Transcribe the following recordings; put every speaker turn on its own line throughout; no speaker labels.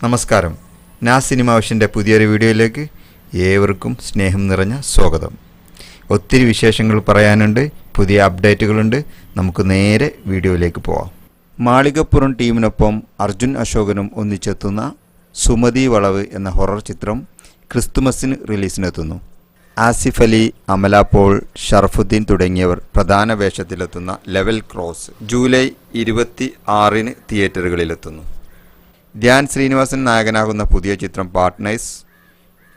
നമസ്കാരം. സിനിമ വിഷൻ്റെ പുതിയൊരു വീഡിയോയിലേക്ക് ഏവർക്കും സ്നേഹം നിറഞ്ഞ സ്വാഗതം. ഒത്തിരി വിശേഷങ്ങൾ പറയാനുണ്ട്, പുതിയ അപ്ഡേറ്റുകളുണ്ട്. നമുക്ക് നേരെ വീഡിയോയിലേക്ക് പോവാം. മാളികപ്പുറം ടീമിനൊപ്പം അർജുൻ അശോകനും ഒന്നിച്ചെത്തുന്ന സുമതി വളവ് എന്ന ഹൊറർ ചിത്രം ക്രിസ്തുമസിന് റിലീസിനെത്തുന്നു. ആസിഫ് അലി, അമല പോൾ, ഷറഫുദ്ദീൻ തുടങ്ങിയവർ പ്രധാന വേഷത്തിലെത്തുന്ന ലെവൽ ക്രോസ് ജൂലൈ 26-ന് തിയേറ്ററുകളിലെത്തുന്നു. ധ്യാൻ ശ്രീനിവാസൻ നായകനാകുന്ന പുതിയ ചിത്രം പാർട്ട്നേഴ്സ്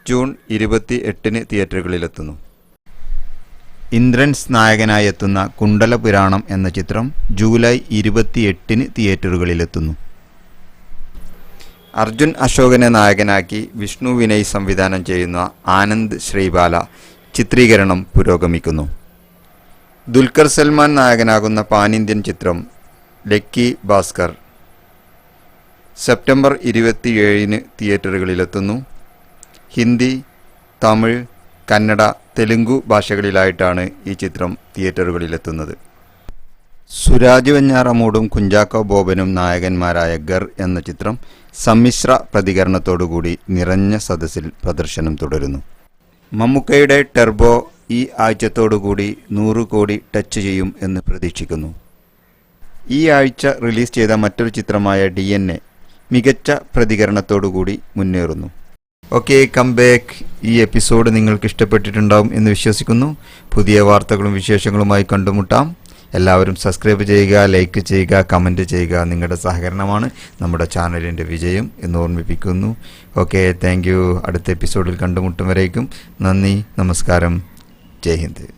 ജൂൺ 28-ന് തിയേറ്ററുകളിലെത്തുന്നു. ഇന്ദ്രൻസ് നായകനായി എത്തുന്ന കുണ്ടലപുരാണം എന്ന ചിത്രം ജൂലൈ 28-ന് തിയേറ്ററുകളിലെത്തുന്നു. അർജുൻ അശോകനെ നായകനാക്കി വിഷ്ണു വിനയ് സംവിധാനം ചെയ്യുന്ന ആനന്ദ് ശ്രീബാല ചിത്രീകരണം പുരോഗമിക്കുന്നു. ദുൽഖർ സൽമാൻ നായകനാകുന്ന പാൻ ഇന്ത്യൻ ചിത്രം ലക്കി ഭാസ്കർ സെപ്റ്റംബർ 27-ന് തിയേറ്ററുകളിലെത്തുന്നു. ഹിന്ദി, തമിഴ്, കന്നഡ, തെലുങ്കു ഭാഷകളിലായിട്ടാണ് ഈ ചിത്രം തിയേറ്ററുകളിലെത്തുന്നത്. സുരാജ് വെഞ്ഞാറമൂടും കുഞ്ചാക്കോ ബോബനും നായകന്മാരായ ഗർ എന്ന ചിത്രം സമ്മിശ്ര പ്രതികരണത്തോടുകൂടി നിറഞ്ഞ സദസ്സിൽ പ്രദർശനം തുടരുന്നു. മമ്മൂക്കയുടെ ടെർബോ ഈ ആഴ്ചത്തോടുകൂടി 100 കോടി ടച്ച് ചെയ്യും എന്ന് പ്രതീക്ഷിക്കുന്നു. ഈ ആഴ്ച റിലീസ് ചെയ്ത മറ്റൊരു ചിത്രമായ DNA മികച്ച പ്രതികരണത്തോടുകൂടി മുന്നേറുന്നു. Okay, come back. ഈ എപ്പിസോഡ് നിങ്ങൾക്ക് ഇഷ്ടപ്പെട്ടിട്ടുണ്ടാവും എന്ന് വിശ്വസിക്കുന്നു. പുതിയ വാർത്തകളും വിശേഷങ്ങളുമായി കണ്ടുമുട്ടാം. എല്ലാവരും സബ്സ്ക്രൈബ് ചെയ്യുക, ലൈക്ക് ചെയ്യുക, കമൻറ്റ് ചെയ്യുക. നിങ്ങളുടെ സഹകരണമാണ് നമ്മുടെ ചാനലിൻ്റെ വിജയം എന്ന് ഓർമ്മിപ്പിക്കുന്നു. Okay, thank you. അടുത്ത എപ്പിസോഡിൽ കണ്ടുമുട്ടും വരേക്കും നന്ദി, നമസ്കാരം, ജയ് ഹിന്ദ്.